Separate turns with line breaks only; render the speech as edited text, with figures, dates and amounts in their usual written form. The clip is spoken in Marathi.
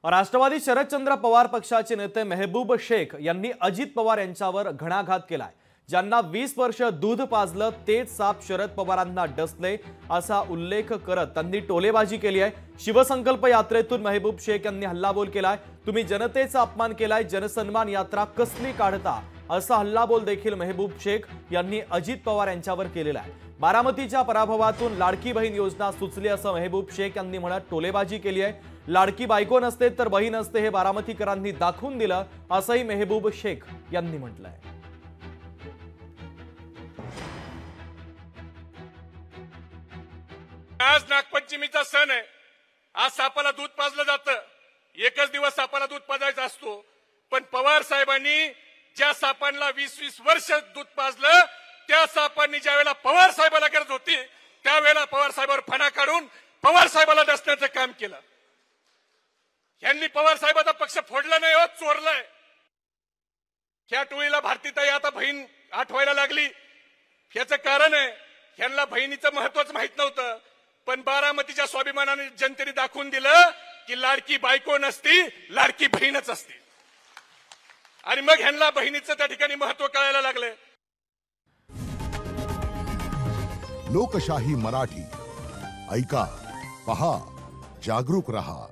राष्ट्रवादी शरदचंद्र पवार पक्षाचे नेते मेहबूब शेख यांनी अजित पवार यांच्यावर घणाघात केलाय। ज्यांना 20 वर्ष दूध पाजलं तेच साप शरद पवारांना डसले असा उल्लेख करत त्यांनी टोलेबाजी केली आहे। शिवसंकल्प यात्रेतून मेहबूब शेख यांनी हल्लाबोल केलाय। तुम्ही जनतेचा अपमान केलाय, जनसन्मान यात्रा कसली काढता असा हल्लाबोल देखील मेहबूब शेख यांनी अजित पवार यांच्यावर केलेला आहे। बारामतीच्या पराभवातून लाडकी बहीण योजना सुचली असं मेहबूब शेख यांनी म्हणत टोलेबाजी केली आहे। लाडकी बायको नसते तर बहीण असते हे बारामतीकरांनी दाखवून दिलं असंही मेहबूब शेख यांनी म्हटलंय।
आज नागपंचमीचा सण आहे। आज सापाला दूध पाजलं जातं। एकच दिवस सापाला दूध पाजायचा असतो, पण पवार साहेबांनी ज्या सापांना 20-20 वर्ष दूध पाजलं त्या सापांनी ज्यावेळेला पवार साहेबाला गरज होती त्यावेळेला पवार साहेबावर फणा काढून पवार साहेबाला डसण्याचं काम केलं। यांनी पवार साहेबाचा पक्ष फोडला नाही, हो चोरलाय। ह्या टोळीला भारतीताई आता बहीण आठवायला लागली। याचं कारण आहे यांना बहिणीचं महत्वच माहित नव्हतं, पण बारामतीच्या स्वाभिमानाने जनतेने दाखवून दिलं की लाडकी बायको नसती, लाडकी बहीणच असते। आणि मग ह्यांना बहिणीचं त्या ठिकाणी महत्व कळायला लागले।
लोकशाही मराठी ऐका, पहा, जागरूक रहा।